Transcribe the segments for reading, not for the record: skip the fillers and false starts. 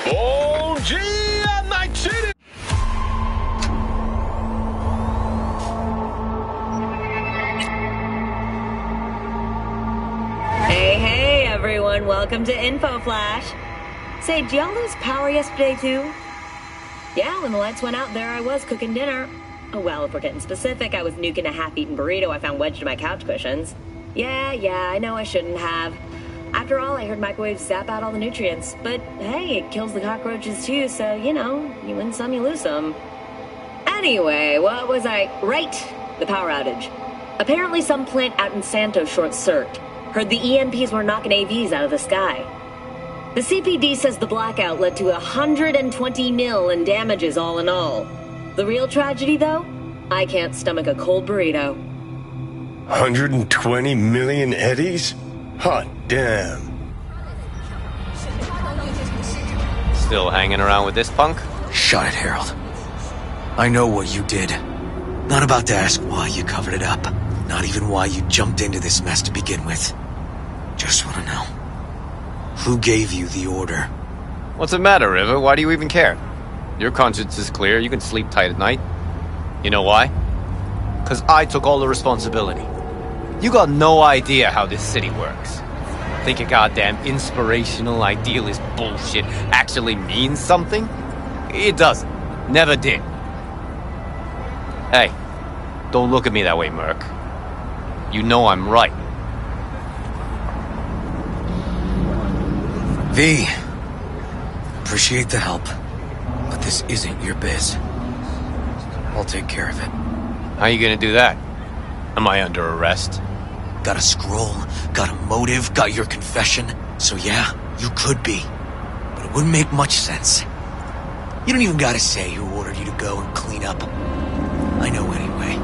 Bom dia, Night City! Hey, everyone. Welcome to Info Flash. Say, did y'all lose power yesterday, too? Yeah, when the lights went out, there I was cooking dinner. Oh, well, if we're getting specific, I was nuking a half-eaten burrito I found wedged in my couch cushions. Yeah, I know I shouldn't have. After all, I heard microwaves zap out all the nutrients. But hey, it kills the cockroaches too, so, you win some, you lose some. Anyway, what was I... Right, the power outage. Apparently some plant out in Santos short-circuited. Heard the EMPs were knocking AVs out of the sky. The CPD says the blackout led to 120 mil in damages all in all. The real tragedy, though? I can't stomach a cold burrito. 120 million eddies? Hot damn. Still hanging around with this punk? Shut it, Harold. I know what you did. Not about to ask why you covered it up. Not even why you jumped into this mess to begin with. Just want to know. Who gave you the order? What's the matter, River? Why do you even care? Your conscience is clear. You can sleep tight at night. You know why? Because I took all the responsibility. You got no idea how this city works. Think a goddamn inspirational, idealist bullshit actually means something? It doesn't. Never did. Hey, don't look at me that way, Merc. You know I'm right. V. Appreciate the help, but this isn't your biz. I'll take care of it. How you gonna do that? Am I under arrest? Got a scroll, got a motive, got your confession. So yeah, you could be. But it wouldn't make much sense. You don't even gotta say who ordered you to go and clean up. I know anyway.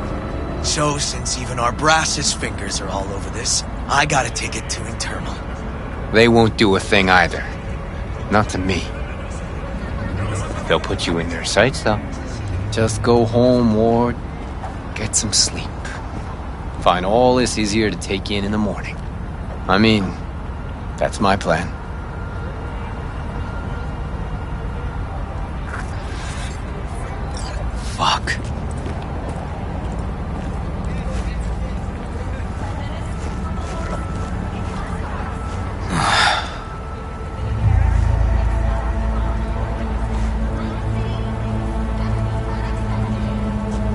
So, since even our brass's fingers are all over this, I gotta take it to internal. They won't do a thing either. Not to me. They'll put you in their sights, though. Just go home or get some sleep. Find all this easier to take in the morning. I mean, that's my plan. Fuck.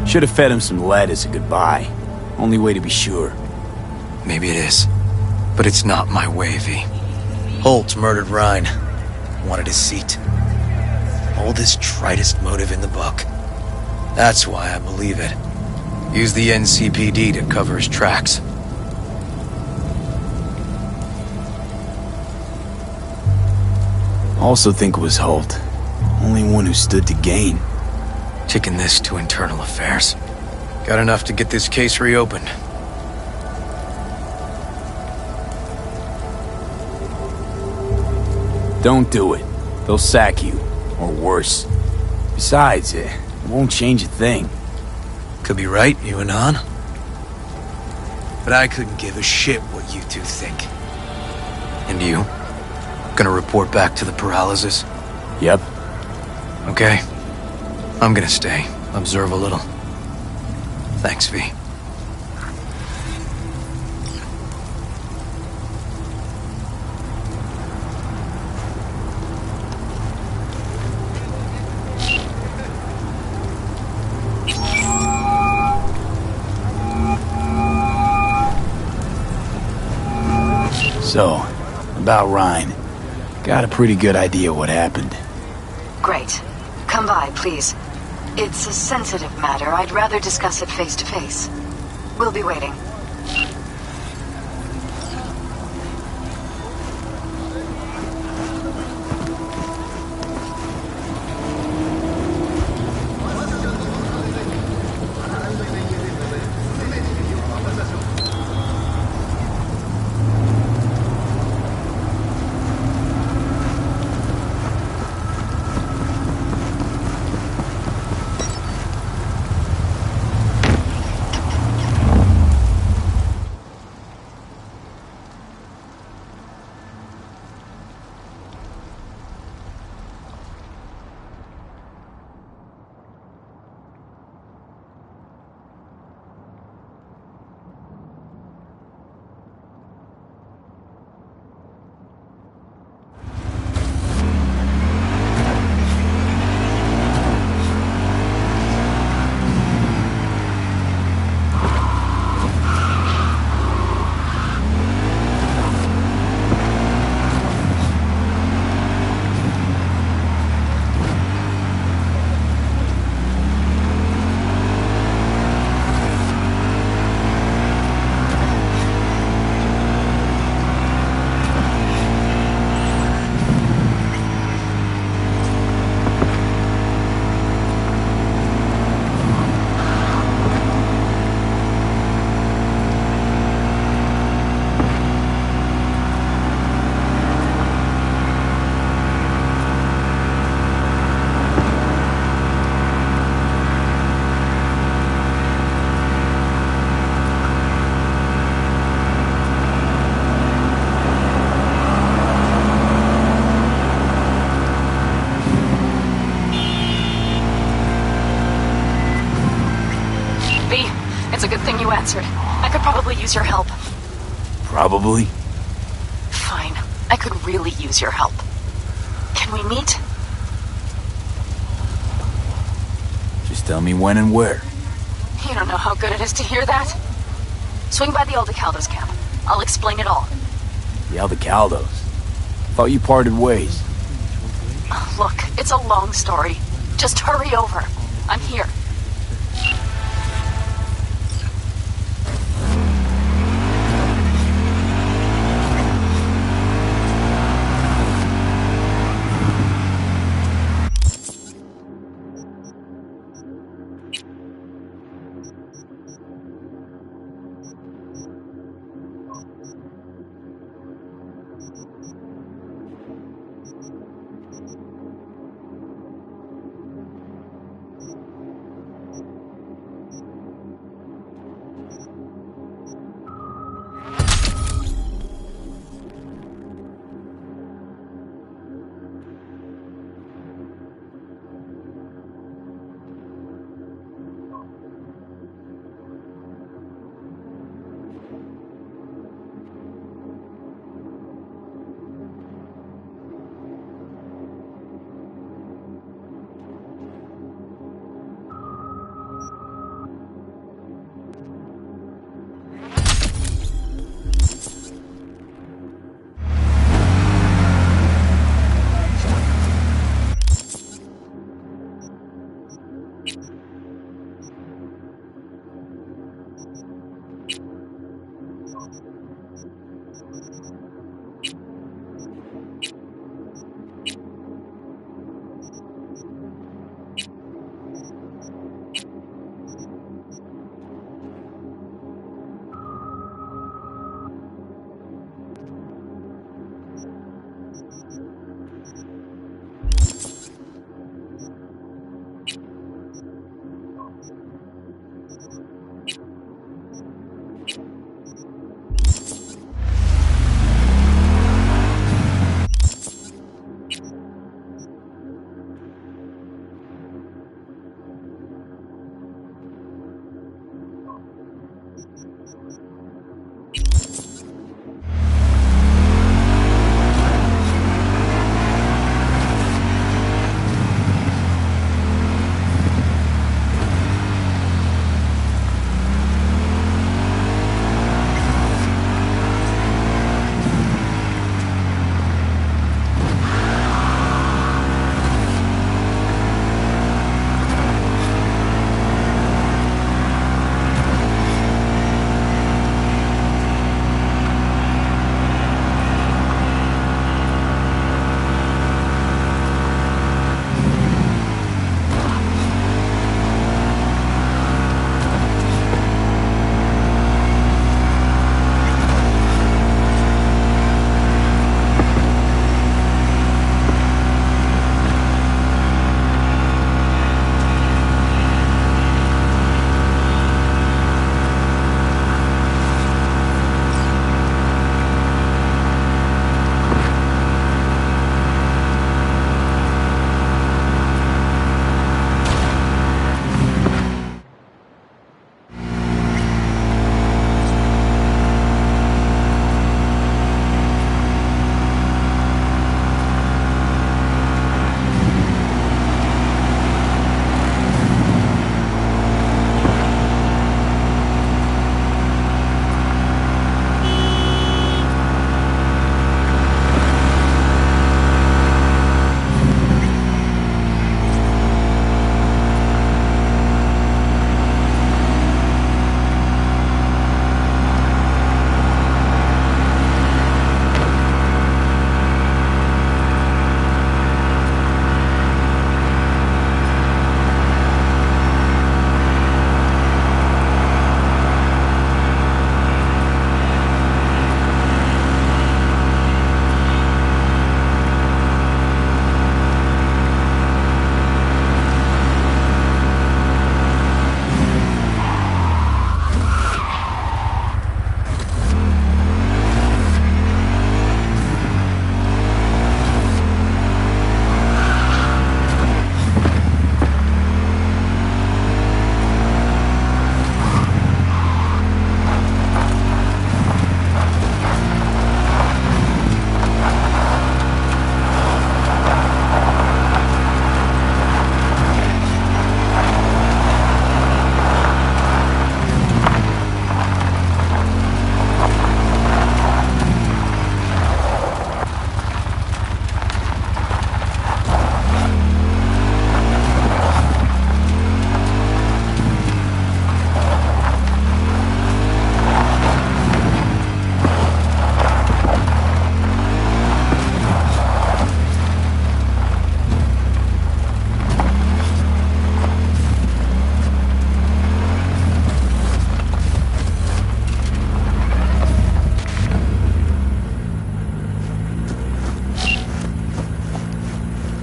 Should have fed him some lead as a goodbye. Only way to be sure. Maybe it is. But it's not my way, V. Holt murdered Rhine. Wanted his seat. Oldest, tritest motive in the book. That's why I believe it. Use the NCPD to cover his tracks. Also think it was Holt. Only one who stood to gain. Taking this to internal affairs. Got enough to get this case reopened. Don't do it. They'll sack you. Or worse. Besides, it won't change a thing. Could be right, you and On. But I couldn't give a shit what you two think. And you? Gonna report back to the paralysis? Yep. Okay. I'm gonna stay. Observe a little. Thanks, V. So, about Rhine. Got a pretty good idea what happened. Great. Come by, please. It's a sensitive matter. I'd rather discuss it face to face. We'll be waiting. answered. I could probably use your help. Probably. Fine. I could really use your help. Can we meet? Just tell me when and where. You don't know how good it is to hear that. Swing by the Aldecaldos camp. I'll explain it all. The Aldecaldos. Thought you parted ways. Look, it's a long story. Just hurry over. I'm here.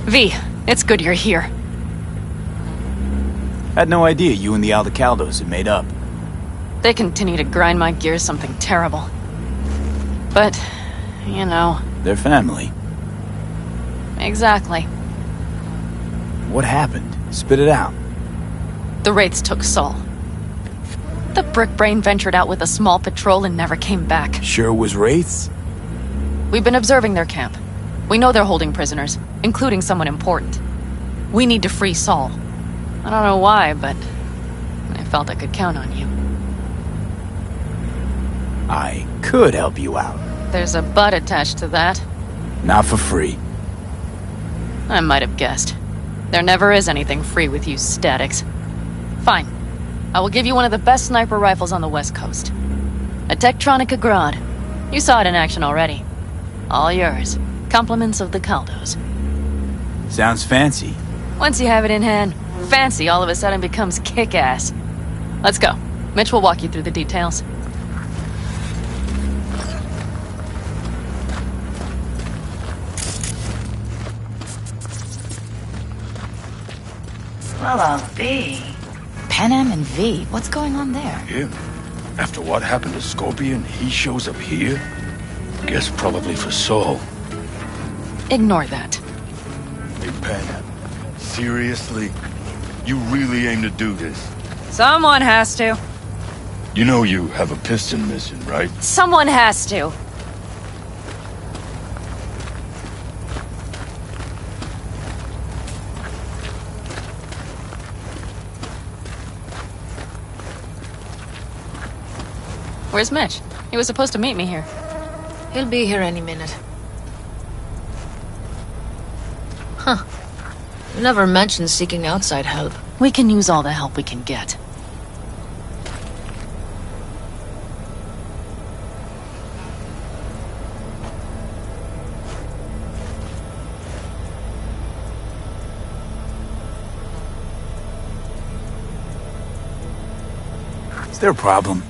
V, it's good you're here. Had no idea you and the Aldecaldos had made up. They continue to grind my gears something terrible. But, you know... They're family. Exactly. What happened? Spit it out. The Wraiths took Saul. The Brickbrain ventured out with a small patrol and never came back. Sure was Wraiths? We've been observing their camp. We know they're holding prisoners, including someone important. We need to free Saul. I don't know why, but I felt I could count on you. I could help you out. There's a but attached to that. Not for free. I might have guessed. There never is anything free with you statics. Fine. I will give you one of the best sniper rifles on the West Coast. A Tektronica Grad. You saw it in action already. All yours. Compliments of the Caldos. Sounds fancy. Once you have it in hand, fancy all of a sudden becomes kick-ass. Let's go. Mitch will walk you through the details. Well, I'll be. Panem and V, what's going on there? Him? After what happened to Scorpion, he shows up here? Guess probably for Saul. Ignore that. Hey, Pan, seriously? You really aim to do this? Someone has to. You know you have a piston mission, right? Someone has to. Where's Mitch? He was supposed to meet me here. He'll be here any minute. Huh. You never mentioned seeking outside help. We can use all the help we can get. Is there a problem?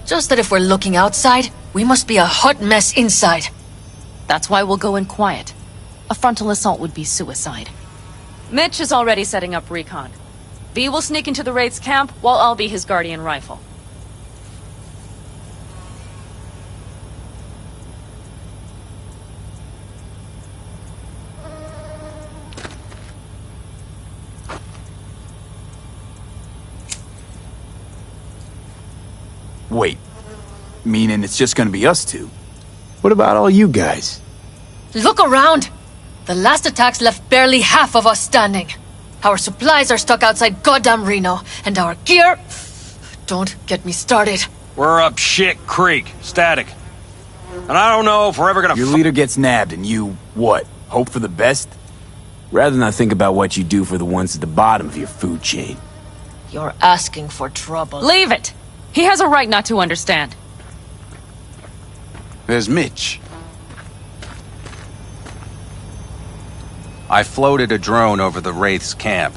Just that if we're looking outside, we must be a hot mess inside. That's why we'll go in quiet. A frontal assault would be suicide. Mitch is already setting up recon. V will sneak into the Wraith's camp, while I'll be his guardian rifle. Wait. Meaning it's just gonna be us two? What about all you guys? Look around! The last attacks left barely half of us standing. Our supplies are stuck outside goddamn Reno, and our gear... Don't get me started. We're up shit creek, static. And I don't know if we're ever gonna Your leader gets nabbed and you, what, hope for the best? Rather not think about what you do for the ones at the bottom of your food chain. You're asking for trouble. Leave it! He has a right not to understand. There's Mitch. I floated a drone over the Wraith's camp.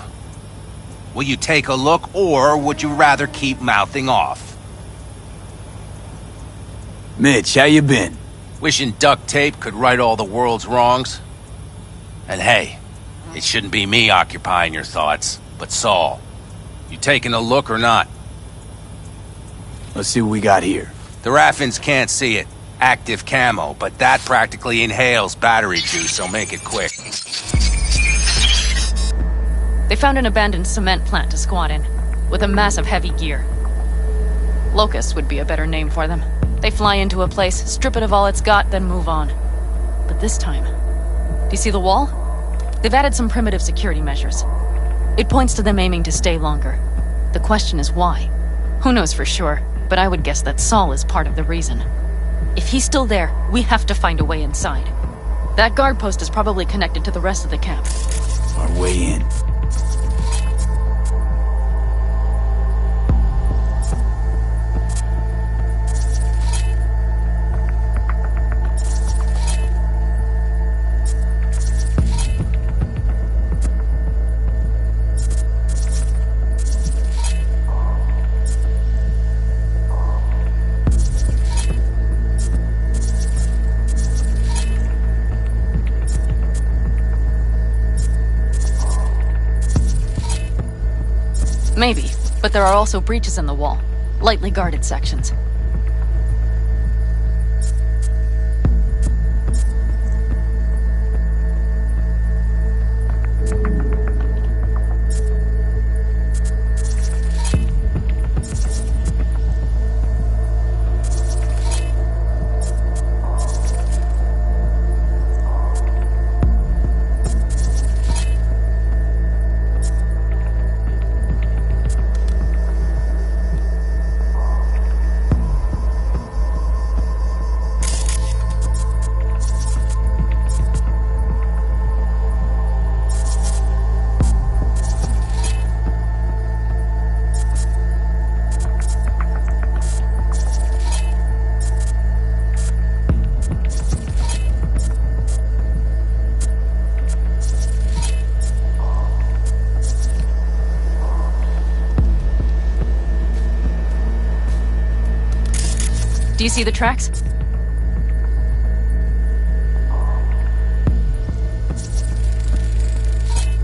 Will you take a look, or would you rather keep mouthing off? Mitch, how you been? Wishing duct tape could right all the world's wrongs? And hey, it shouldn't be me occupying your thoughts, but Saul. You taking a look or not? Let's see what we got here. The Raffins can't see it. Active camo, but that practically inhales battery juice, so make it quick. They found an abandoned cement plant to squat in, with a massive heavy gear. Locusts would be a better name for them. They fly into a place, strip it of all it's got, then move on. But this time... Do you see the wall? They've added some primitive security measures. It points to them aiming to stay longer. The question is why? Who knows for sure, but I would guess that Saul is part of the reason. If he's still there, we have to find a way inside. That guard post is probably connected to the rest of the camp. Our way in. Maybe, but there are also breaches in the wall. Lightly guarded sections. Do you see the tracks?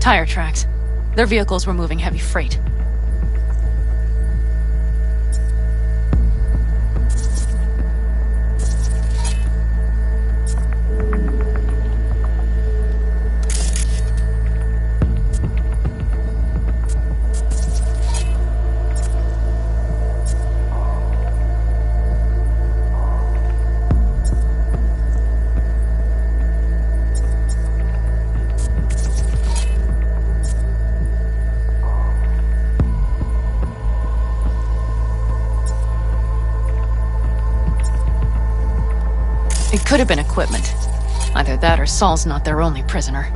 Tire tracks. Their vehicles were moving heavy freight. It could have been equipment. Either that or Saul's not their only prisoner.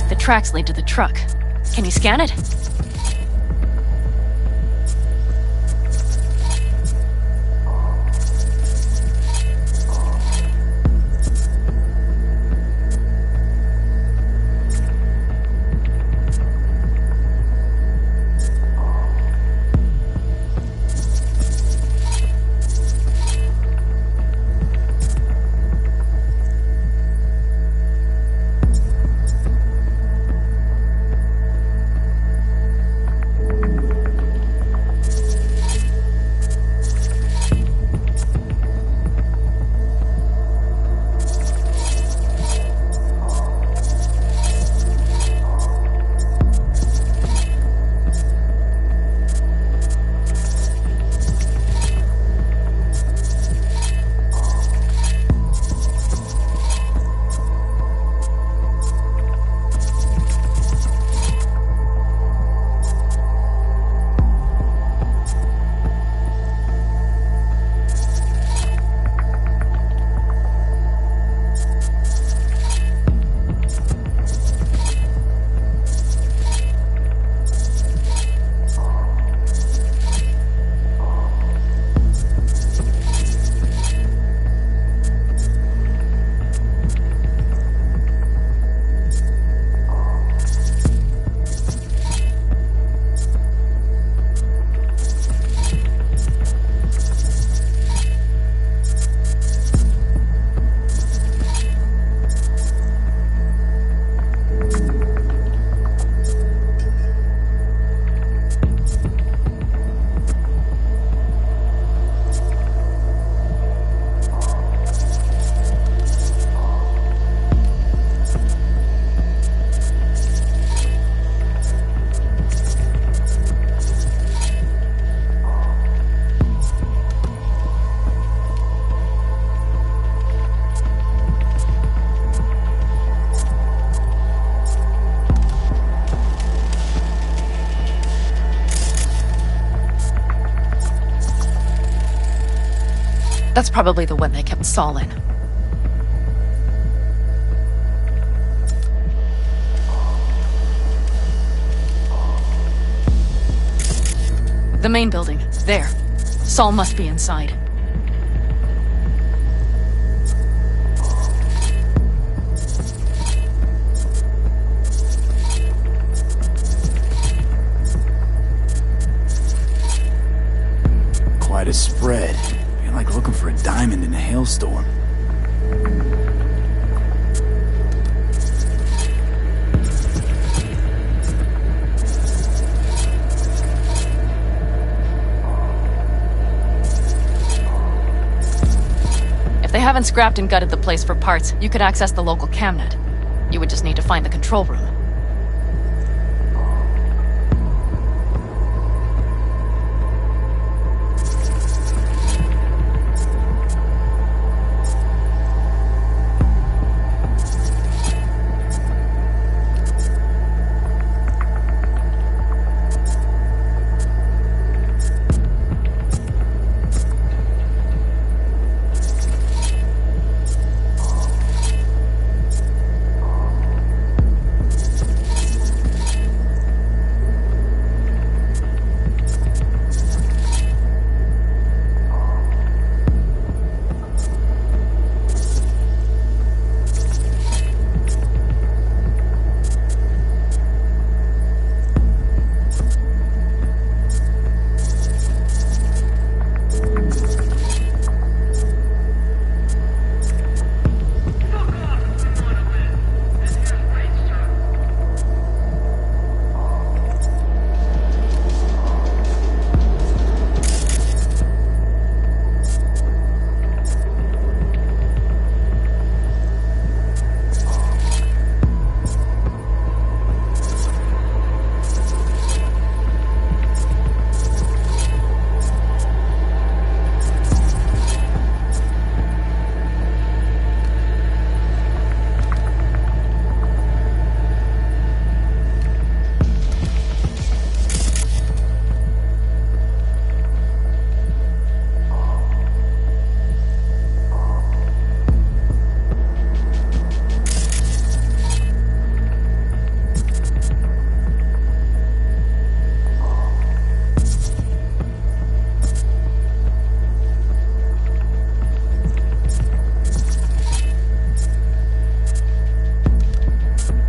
The tracks lead to the truck. Can you scan it? That's probably the one they kept Saul in. The main building. There. Saul must be inside. Quite a spread. You're like looking for a diamond in a hailstorm. If they haven't scrapped and gutted the place for parts, you could access the local camnet. You would just need to find the control room.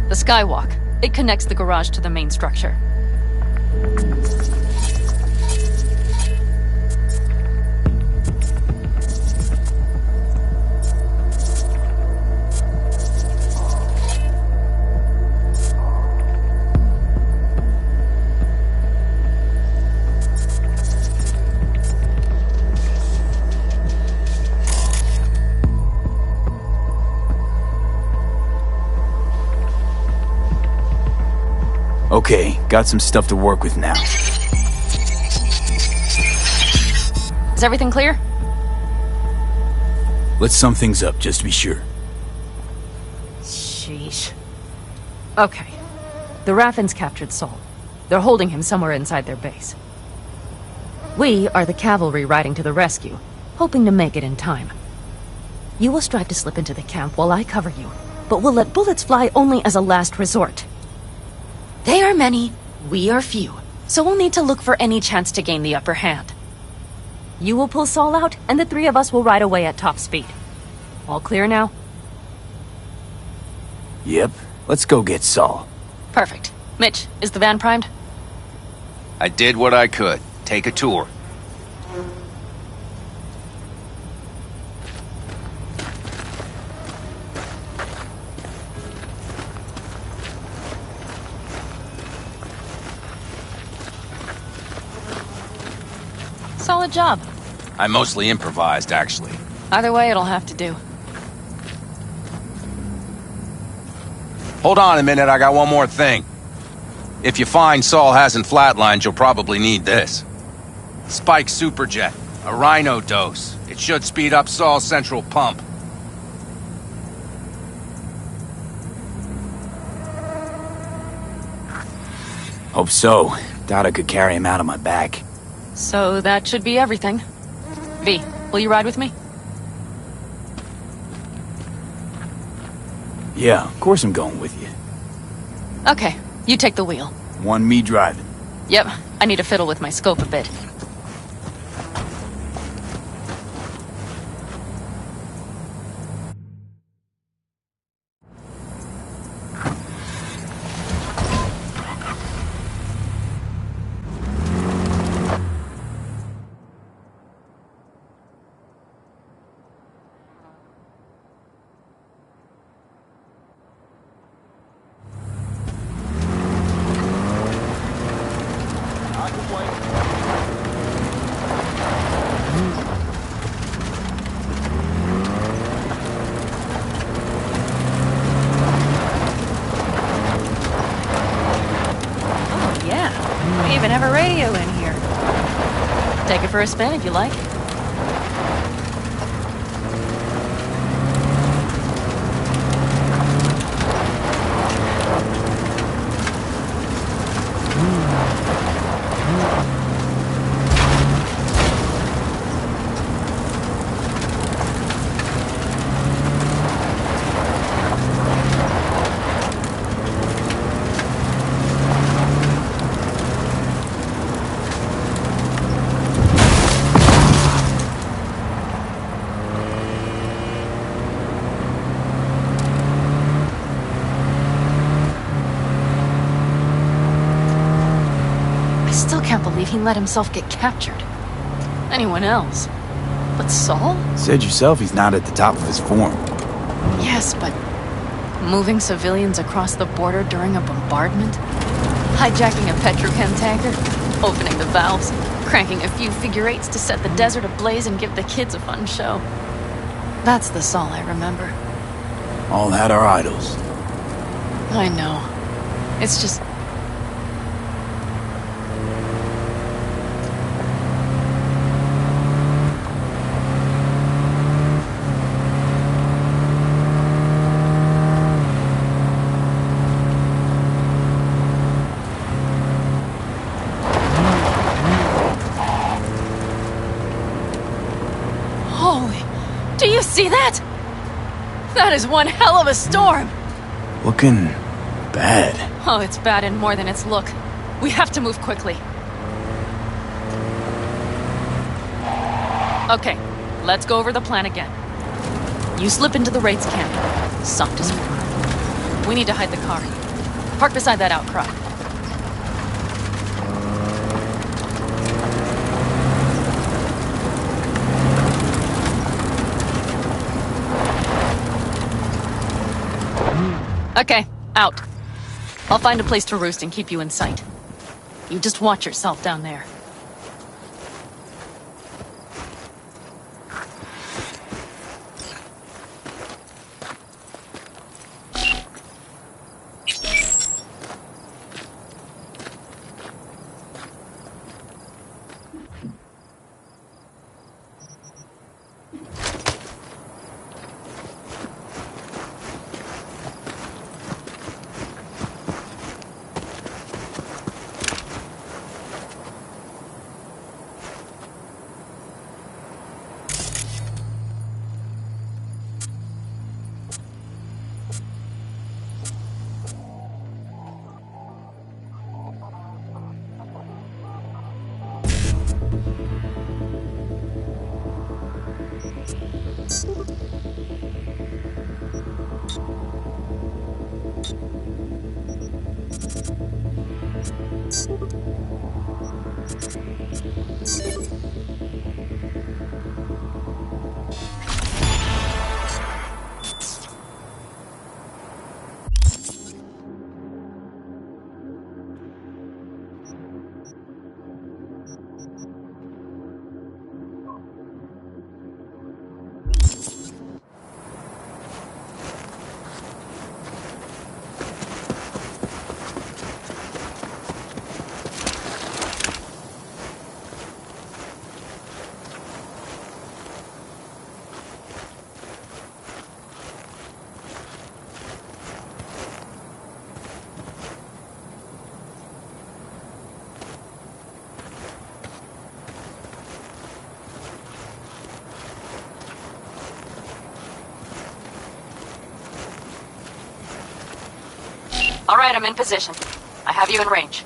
The skywalk. It connects the garage to the main structure. Okay, got some stuff to work with now. Is everything clear? Let's sum things up, just to be sure. Sheesh. Okay. The Raffins captured Saul. They're holding him somewhere inside their base. We are the cavalry riding to the rescue, hoping to make it in time. You will strive to slip into the camp while I cover you, but we'll let bullets fly only as a last resort. They are many, we are few, so we'll need to look for any chance to gain the upper hand. You will pull Saul out, and the three of us will ride away at top speed. All clear now? Yep, let's go get Saul. Perfect. Mitch, is the van primed? I did what I could. Take a tour. Solid job. I mostly improvised, actually. Either way, it'll have to do. Hold on a minute, I got one more thing. If you find Saul hasn't flatlined, you'll probably need this. Spike Superjet, a Rhino dose. It should speed up Saul's central pump. Hope so. Doubt I could carry him out on my back. So that should be everything. V, will you ride with me? Yeah, of course I'm going with you. Okay, you take the wheel. Want me driving? Yep, I need to fiddle with my scope a bit. for a spin if you like. Can't believe he let himself get captured. Anyone else? But Saul? Said yourself he's not at the top of his form. Yes, but moving civilians across the border during a bombardment? Hijacking a petrochem tanker? Opening the valves? Cranking a few figure eights to set the desert ablaze and give the kids a fun show? That's the Saul I remember. All had our idols. I know. It's just... Do you see that? That is one hell of a storm! Looking bad. Oh, it's bad in more than its look. We have to move quickly. Okay, let's go over the plan again. You slip into the Wraith's camp. Some disorder. We need to hide the car. Park beside that outcrop. Okay, out. I'll find a place to roost and keep you in sight. You just watch yourself down there. All right, I'm in position. I have you in range.